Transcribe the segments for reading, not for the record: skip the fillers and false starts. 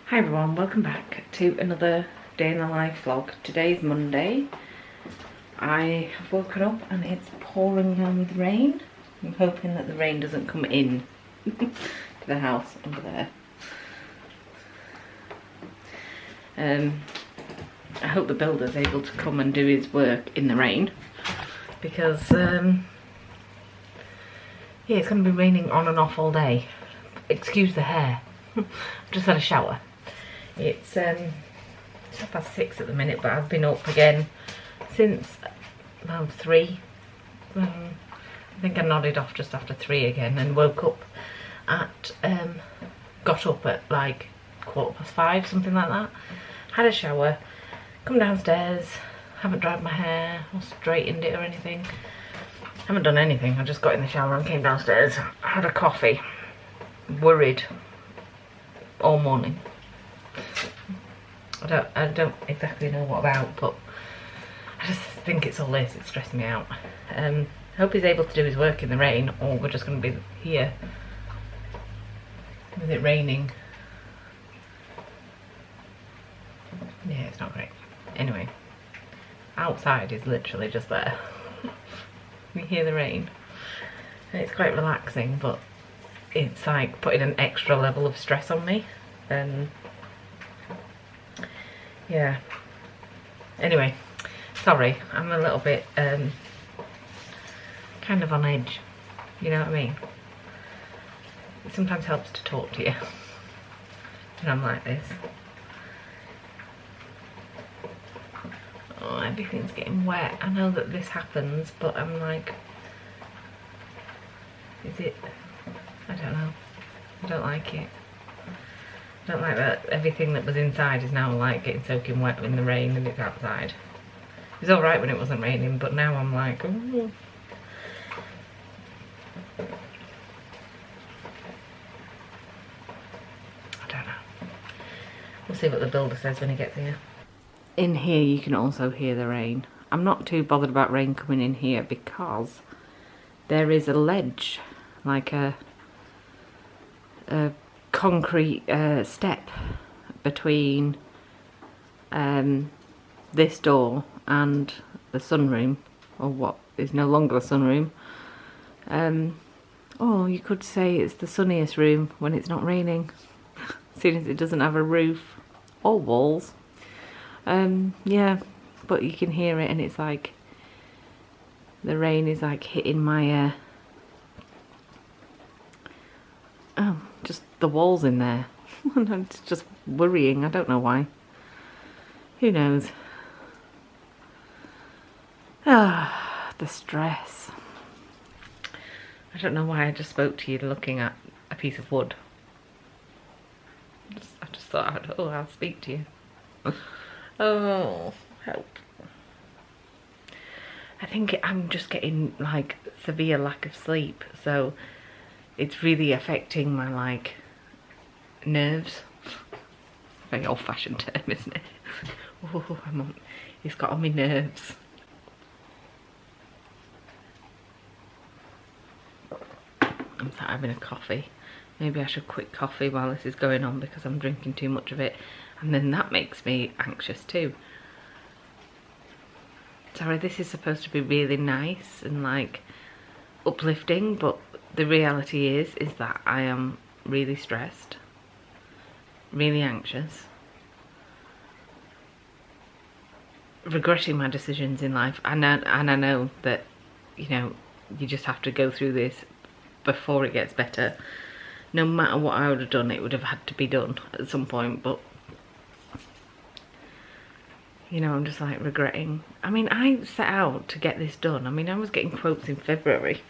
Hi everyone, welcome back to another day in the life vlog. Today's Monday. I have woken up and it's pouring down with rain. I'm hoping that the rain doesn't come in to the house over there. I hope the builder's able to come and do his work in the rain because yeah, it's going to be raining on and off all day. Excuse the hair. I've just had a shower. It's 6:30 at the minute, but I've been up again since around 3. I think I nodded off just after 3 again and woke up at, got up at like 5:15, something like that. Had a shower, come downstairs, haven't dried my hair or straightened it or anything. Haven't done anything, I just got in the shower and came downstairs, had a coffee, worried all morning. I don't exactly know what about, but I just think it's all this, it's stressing me out. Hope he's able to do his work in the rain, or we're just going to be here with it raining. Yeah, it's not great. Anyway, outside is literally just there. We hear the rain and it's quite relaxing, but it's like putting an extra level of stress on me. Yeah, anyway, sorry, I'm a little bit kind of on edge, you know what I mean? It sometimes helps to talk to you when I'm like this. Oh, everything's getting wet. I know that this happens, but I'm like, is it? I don't know. I don't like it. I don't like that everything that was inside is now like getting soaking wet in the rain and it's outside. It was alright when it wasn't raining, but now I'm like, ooh. I don't know. We'll see what the builder says when he gets here. In here you can also hear the rain. I'm not too bothered about rain coming in here because there is a ledge, like a concrete step between this door and the sunroom, or what is no longer the sunroom. Or you could say it's the sunniest room when it's not raining, seeing as it doesn't have a roof or walls. Yeah, but you can hear it and it's like the rain is like hitting my just the walls in there. And it's just worrying. I don't know why. Who knows? Ah, the stress. I don't know why I just spoke to you looking at a piece of wood. I just thought, I'll speak to you. Oh, help. I think I'm just getting like severe lack of sleep, so it's really affecting my like nerves. Very old-fashioned term, isn't it? Oh, it's got on my nerves. I'm having a coffee. Maybe I should quit coffee while this is going on because I'm drinking too much of it, and then that makes me anxious too. Sorry, this is supposed to be really nice and like uplifting, but the reality is that I am really stressed, really anxious, regretting my decisions in life, and I know that, you know, you just have to go through this before it gets better. No matter what I would have done, it would have had to be done at some point, but you know, I'm just like regretting. I mean, I set out to get this done. I mean, I was getting quotes in February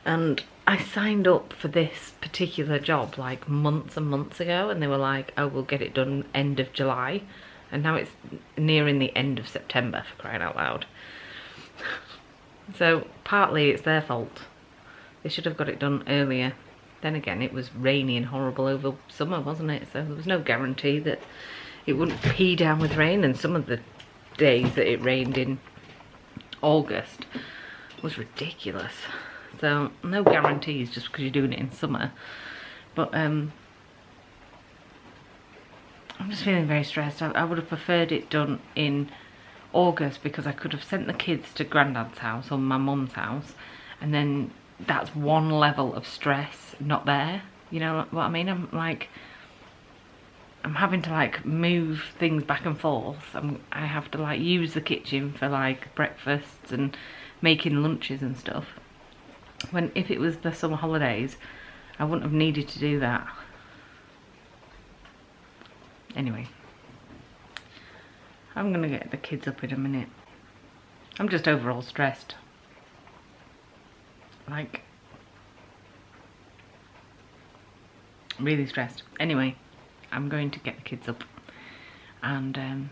and I signed up for this particular job like months and months ago, and they were like, oh, we'll get it done end of July, and now it's nearing the end of September, for crying out loud. So partly it's their fault. They should have got it done earlier. Then again, it was rainy and horrible over summer, wasn't it? So there was no guarantee that it wouldn't pee down with rain, and some of the days that it rained in August was ridiculous. So no guarantees just because you're doing it in summer. But I'm just feeling very stressed. I would have preferred it done in August because I could have sent the kids to Grandad's house or my mum's house, and then that's one level of stress not there. You know what I mean? I'm having to like move things back and forth. I have to like use the kitchen for like breakfasts and making lunches and stuff. When if it was the summer holidays, I wouldn't have needed to do that. Anyway, I'm gonna get the kids up in a minute. I'm just overall stressed. Like, really stressed. Anyway, I'm going to get the kids up and,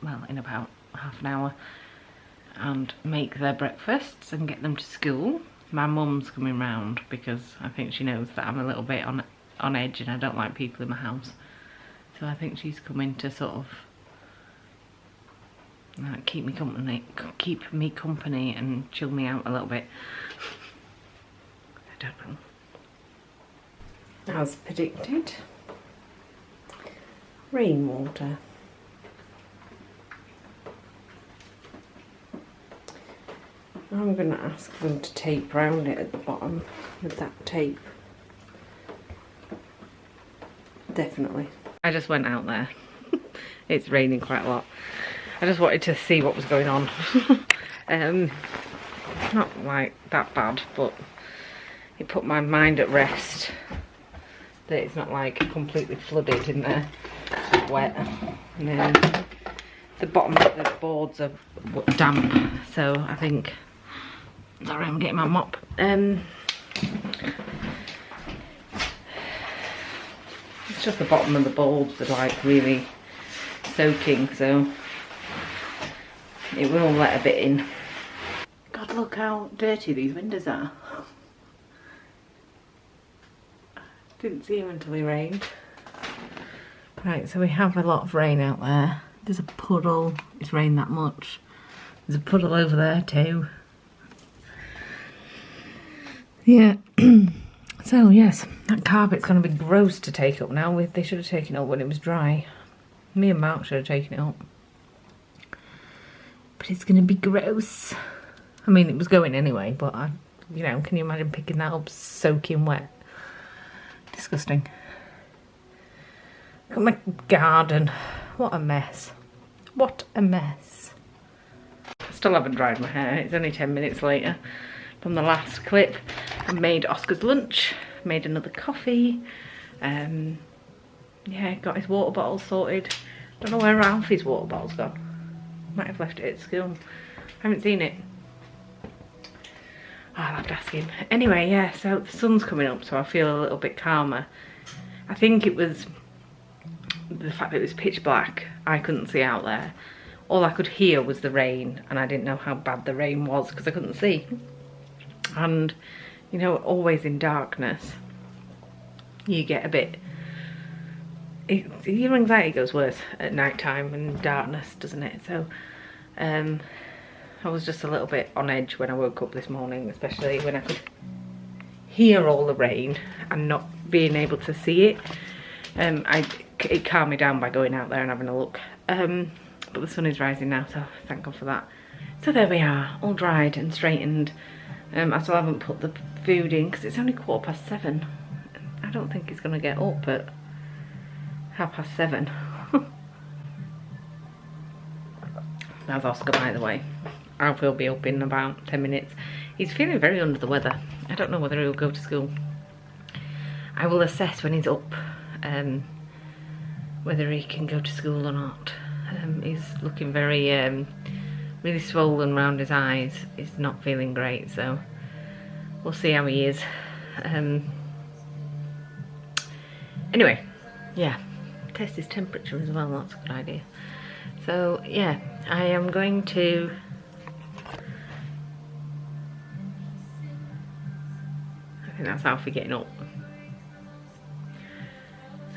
well, in about half an hour, and make their breakfasts and get them to school. My mum's coming round because I think she knows that I'm a little bit on edge and I don't like people in my house. So I think she's coming to sort of keep me company and chill me out a little bit. I don't know. As predicted, rainwater. I'm going to ask them to tape round it at the bottom with that tape. Definitely. I just went out there. It's raining quite a lot. I just wanted to see what was going on. It's not like that bad, but it put my mind at rest that it's not like completely flooded in there, wet. And then the bottom of the boards are damp, so I think, sorry, I'm getting my mop. It's just the bottom of the boards are like really soaking, so it will let a bit in. God, look how dirty these windows are. Didn't see them until it rained. Right, so we have a lot of rain out there. There's a puddle, it's rained that much. There's a puddle over there too. Yeah. So yes, that carpet's going to be gross to take up now. They should have taken it up when it was dry. Me and Mark should have taken it up. But it's going to be gross. I mean, it was going anyway, but you know, can you imagine picking that up soaking wet? Disgusting. Look at my garden. What a mess. What a mess. I still haven't dried my hair. It's only 10 minutes later from the last clip. I made Oscar's lunch, made another coffee, yeah, got his water bottle sorted. Don't know where Ralphie's water bottle's gone. Might have left it at school. I haven't seen it. I'll have to ask him. Anyway, yeah, so the sun's coming up, so I feel a little bit calmer. I think it was the fact that it was pitch black. I couldn't see out there. All I could hear was the rain, and I didn't know how bad the rain was because I couldn't see. And you know, always in darkness, you get a bit, your anxiety goes worse at night time and darkness, doesn't it? So I was just a little bit on edge when I woke up this morning, especially when I could hear all the rain and not being able to see it. It calmed me down by going out there and having a look. But the sun is rising now, so thank God for that. So there we are, all dried and straightened. I still haven't put the food in because it's only 7:15. I don't think it's going to get up at 7:30. That's Oscar, by the way. Alf will be up in about 10 minutes. He's feeling very under the weather. I don't know whether he'll go to school. I will assess when he's up whether he can go to school or not. He's looking very really swollen around his eyes. He's not feeling great, so we'll see how he is. Anyway, yeah, test his temperature as well, that's a good idea. So yeah, I am going to I think that's Alfie getting up.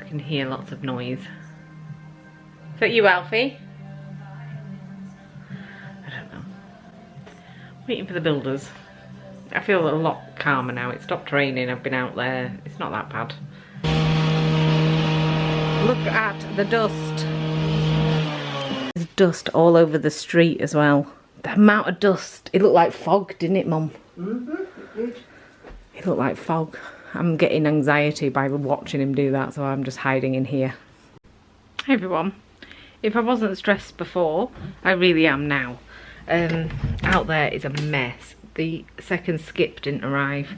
I can hear lots of noise. Is that you, Alfie? I don't know. Waiting for the builders. I feel a lot calmer now. It stopped raining. I've been out there. It's not that bad. Look at the dust. There's dust all over the street as well. The amount of dust. It looked like fog, didn't it, Mum? Mm-hmm, it did. It looked like fog. I'm getting anxiety by watching him do that, so I'm just hiding in here. Hey everyone. If I wasn't stressed before, I really am now. Out there is a mess. The second skip didn't arrive.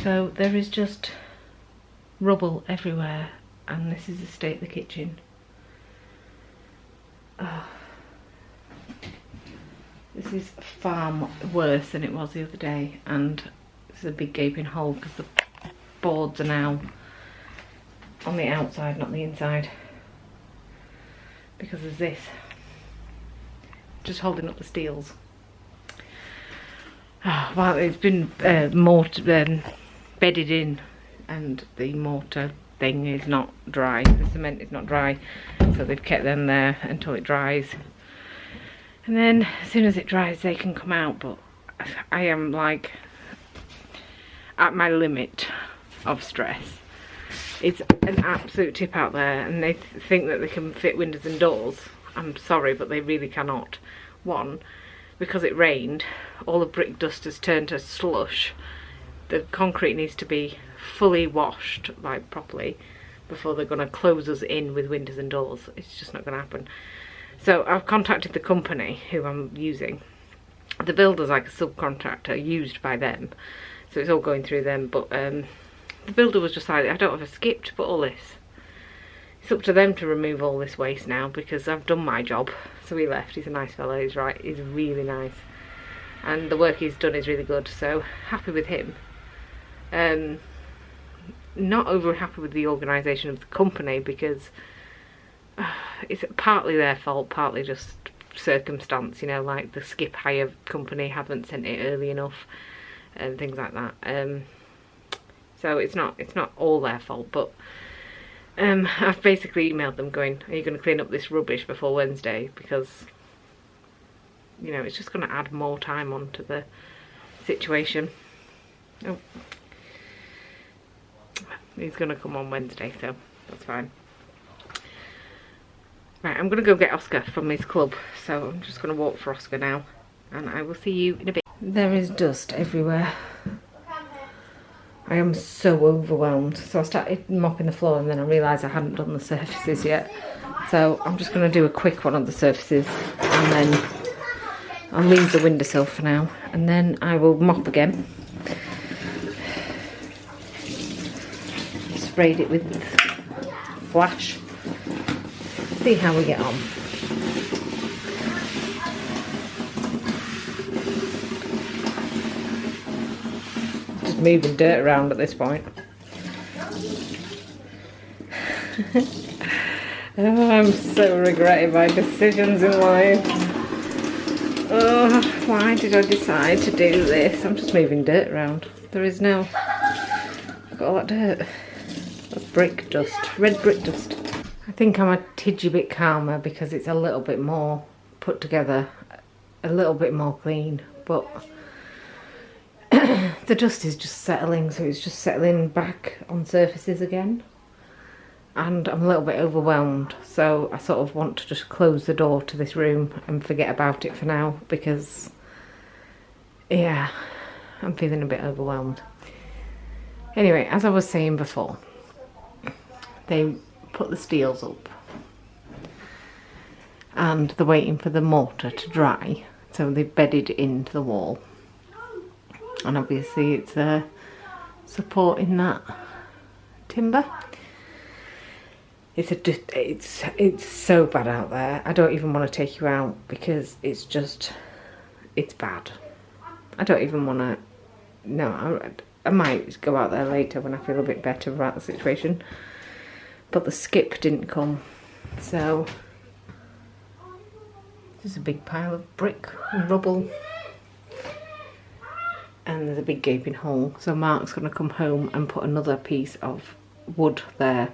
So there is just rubble everywhere. And this is the state of the kitchen. Oh. This is far worse than it was the other day. And this is a big gaping hole because the boards are now on the outside, not the inside. Because of this. Just holding up the steels. Oh, well, it's been bedded in, and the mortar thing is not dry. The cement is not dry, so they've kept them there until it dries. And then as soon as it dries, they can come out. But I am like at my limit of stress. It's an absolute tip out there, and they think that they can fit windows and doors. I'm sorry, but they really cannot. One, because it rained, all the brick dust has turned to slush. The concrete needs to be fully washed, like properly, before they're going to close us in with windows and doors. It's just not going to happen. So I've contacted the company who I'm using. The builder's like a subcontractor used by them, so it's all going through them. But the builder was just like, I don't have a skip to put all this. It's up to them to remove all this waste now because I've done my job. So he left. He's a nice fellow. He's right. He's really nice, and the work he's done is really good. So happy with him. Not over happy with the organisation of the company because it's partly their fault, partly just circumstance. You know, like the skip hire company haven't sent it early enough, and things like that. So it's not all their fault, but I've basically emailed them going, are you going to clean up this rubbish before Wednesday? Because, you know, it's just going to add more time onto the situation. Oh. He's going to come on Wednesday, so that's fine. Right, I'm going to go get Oscar from his club. So I'm just going to walk for Oscar now. And I will see you in a bit. There is dust everywhere. I am so overwhelmed. So I started mopping the floor and then I realised I hadn't done the surfaces yet. So I'm just going to do a quick one on the surfaces and then I'll leave the windowsill for now. And then I will mop again. Sprayed it with Flash. See how we get on. Moving dirt around at this point. Oh, I'm so regretting my decisions in life. Oh, why did I decide to do this? I'm just moving dirt around. There is no... I've got all that dirt. That's brick dust, red brick dust. I think I'm a tidgy bit calmer because it's a little bit more put together, a little bit more clean, but the dust is just settling, so it's just settling back on surfaces again. And I'm a little bit overwhelmed, so I sort of want to just close the door to this room and forget about it for now because, yeah, I'm feeling a bit overwhelmed. Anyway, as I was saying before, they put the steels up and they're waiting for the mortar to dry, so they've bedded into the wall. And obviously it's supporting that timber. It's so bad out there. I don't even want to take you out because it's bad. I don't even want to. No, I might go out there later when I feel a bit better about the situation. But the skip didn't come, so there's a big pile of brick and rubble. And there's a big gaping hole, so Mark's going to come home and put another piece of wood there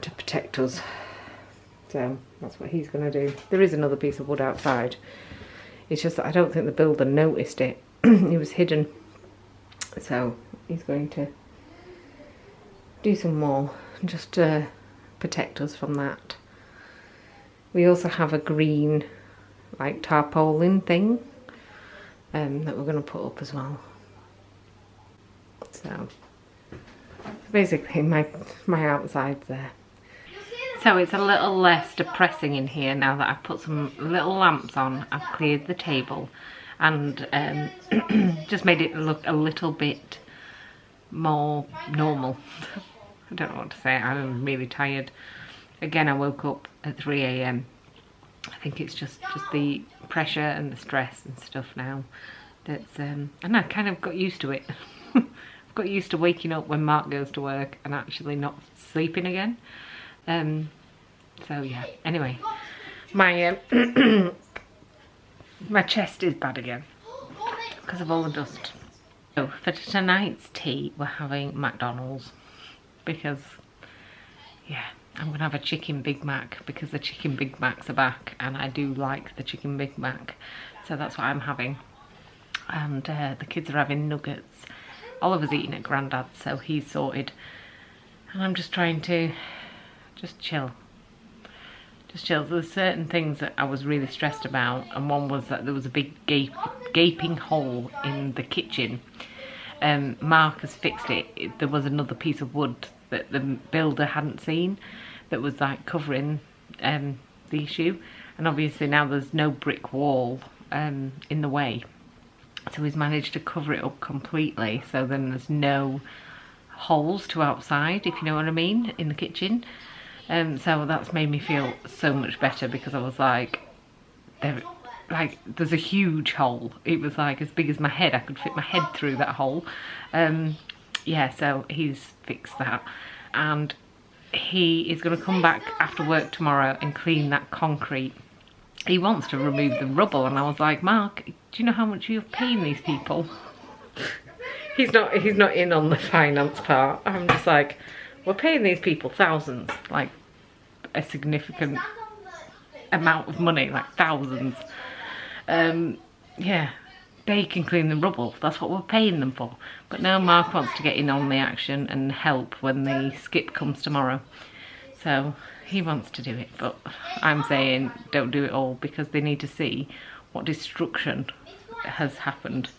to protect us. So that's what he's going to do. There is another piece of wood outside. It's just that I don't think the builder noticed it. It was hidden. So he's going to do some more just to protect us from that. We also have a green like tarpaulin thing that we're going to put up as well. So basically my outside's there. So it's a little less depressing in here now that I've put some little lamps on. I've cleared the table and just made it look a little bit more normal. I don't know what to say, I'm really tired. Again, I woke up at 3 AM. I think it's just the pressure and the stress and stuff now. That's and I kind of got used to it. I've got used to waking up when Mark goes to work and actually not sleeping again. So yeah, anyway, my my chest is bad again because of all the dust. So for tonight's tea, we're having McDonald's because, yeah, I'm gonna have a chicken Big Mac because the chicken Big Macs are back and I do like the chicken Big Mac. So that's what I'm having. And the kids are having nuggets. Oliver's eating at Grandad's, so he's sorted. And I'm just trying to just chill. Just chill. There's certain things that I was really stressed about, and one was that there was a big gaping hole in the kitchen. Mark has fixed it. There was another piece of wood that the builder hadn't seen that was like covering the issue, and obviously now there's no brick wall in the way, so he's managed to cover it up completely, so then there's no holes to outside, if you know what I mean, in the kitchen. So that's made me feel so much better because I was like, there's a huge hole. It was like as big as my head. I could fit my head through that hole. Yeah, so he's fixed that. And he is going to come back after work tomorrow and clean that concrete. He wants to remove the rubble, and I was like, Mark, do you know how much you're paying these people? He's not in on the finance part. I'm just like, we're paying these people thousands, like a significant amount of money, like thousands. Yeah, they can clean the rubble. That's what we're paying them for. But now Mark wants to get in on the action and help when the skip comes tomorrow. So he wants to do it, but I'm saying don't do it all because they need to see what destruction has happened.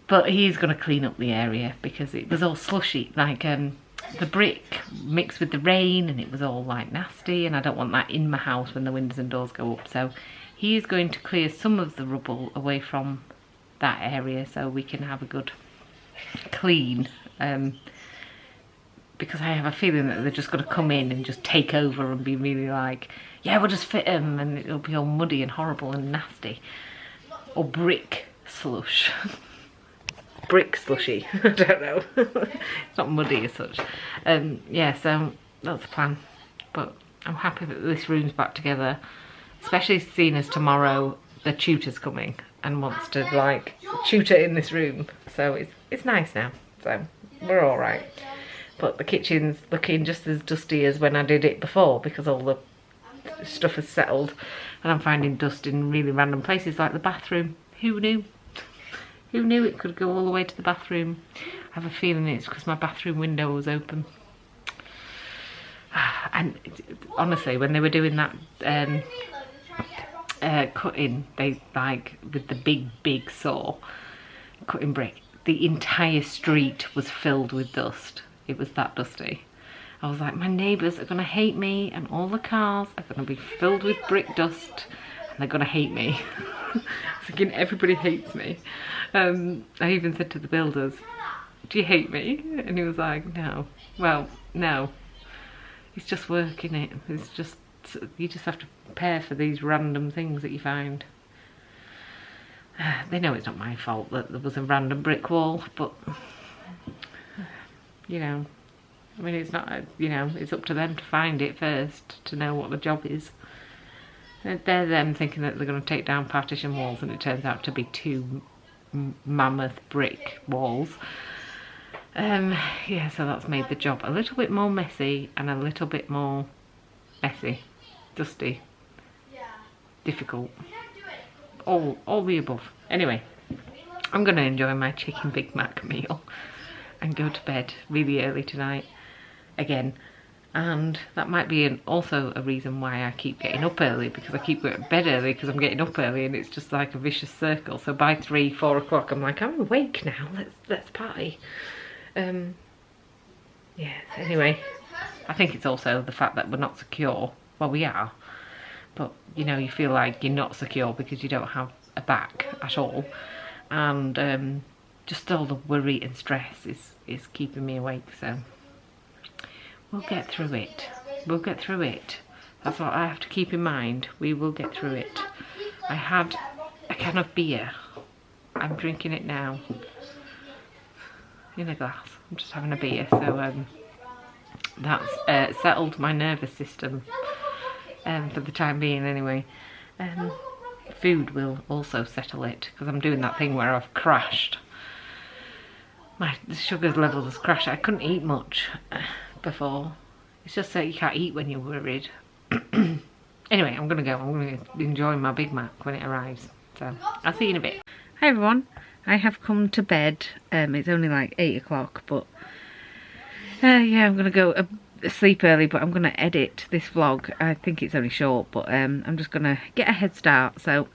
But he's going to clean up the area because it was all slushy, like the brick mixed with the rain, and it was all like nasty, and I don't want that in my house when the windows and doors go up. So he is going to clear some of the rubble away from that area so we can have a good clean, because I have a feeling that they're just going to come in and just take over and be really like, yeah, we'll just fit them, and it'll be all muddy and horrible and nasty. Or brick slush. Brick slushy. I don't know. It's not muddy as such. Yeah, so that's the plan. But I'm happy that this room's back together, especially seeing as tomorrow the tutor's coming and wants to like tutor in this room. So it's nice now. So we're all right. But the kitchen's looking just as dusty as when I did it before because all the stuff has settled, and I'm finding dust in really random places like the bathroom. Who knew? Who knew it could go all the way to the bathroom? I have a feeling it's because my bathroom window was open. And honestly, when they were doing that cutting, they like with the big saw cutting brick, the entire street was filled with dust. It was that dusty. I was like, my neighbours are gonna hate me, and all the cars are gonna be filled with brick dust, and they're gonna hate me. I was thinking, everybody hates me. I even said to the builders, do you hate me? And he was like, no. Well, no. It's just work, innit? It's just, you just have to prepare for these random things that you find. They know it's not my fault that there was a random brick wall, but, you know, I mean, it's not, you know, it's up to them to find it first, to know what the job is. They're them thinking that they're going to take down partition walls, and it turns out to be two mammoth brick walls. Yeah, so that's made the job a little bit more messy and a little bit more messy, dusty, difficult, all the above. Anyway, I'm going to enjoy my chicken Big Mac meal. and go to bed really early tonight again. And that might be also a reason why I keep getting up early, because I keep going to bed early because I'm getting up early, and it's just like a vicious circle. So by 3, 4 o'clock I'm like, I'm awake now, let's party. Yeah, anyway, I think it's also the fact that we're not secure. Well, we are, but you know, you feel like you're not secure because you don't have a back at all, and just all the worry and stress is keeping me awake. So we'll get through it. We'll get through it. That's what I have to keep in mind. We will get through it. I had a can of beer. I'm drinking it now in a glass. I'm just having a beer. So that's settled my nervous system for the time being anyway. Food will also settle it, because I'm doing that thing where I've crashed. My sugar levels has crashed. I couldn't eat much before. It's just that you can't eat when you're worried. Anyway, I'm gonna go. I'm gonna enjoy my Big Mac when it arrives. So I'll see you in a bit. Hi everyone. I have come to bed. It's only like 8 o'clock, but yeah, I'm gonna go sleep early, but I'm gonna edit this vlog. I think it's only short, but I'm just gonna get a head start. So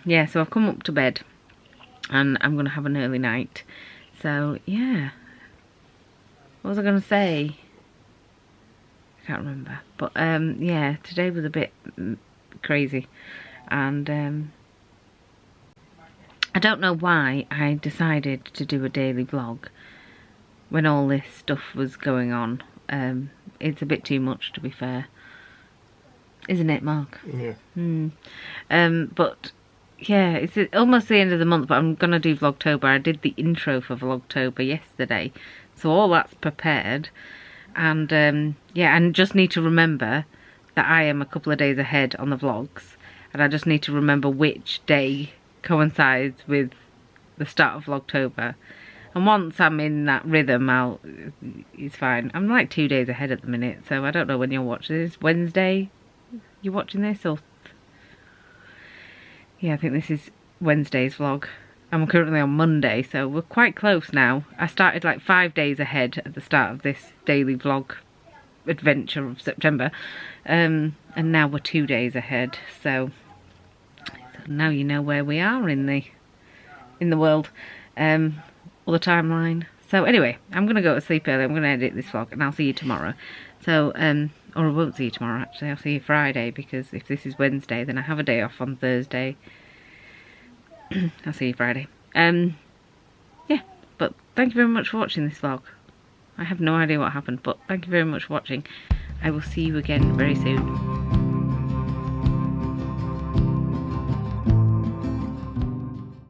yeah, so I've come up to bed and I'm gonna have an early night. So yeah, what was I gonna say? I can't remember, but yeah, today was a bit crazy, and I don't know why I decided to do a daily vlog when all this stuff was going on. It's a bit too much, to be fair, isn't it, Mark? Yeah. But yeah, it's almost the end of the month, but I'm gonna do Vlogtober. I did the intro for Vlogtober yesterday, so all that's prepared. And yeah, and just need to remember that I am a couple of days ahead on the vlogs, and I just need to remember which day coincides with the start of Vlogtober. And once I'm in that rhythm, it's fine. I'm like 2 days ahead at the minute, so I don't know when you're watching this. Wednesday you're watching this, or yeah, I think this is Wednesday's vlog. I'm currently on Monday, so we're quite close now. I started like 5 days ahead at the start of this daily vlog adventure of September, and now we're 2 days ahead. So now you know where we are in the world, or the timeline. So anyway, I'm gonna go to sleep early. I'm gonna edit this vlog, and I'll see you tomorrow. So or I won't see you tomorrow. Actually, I'll see you Friday, because if this is Wednesday, then I have a day off on Thursday. I'll see you Friday. Yeah, but thank you very much for watching this vlog. I have no idea what happened, but thank you very much for watching. I will see you again very soon.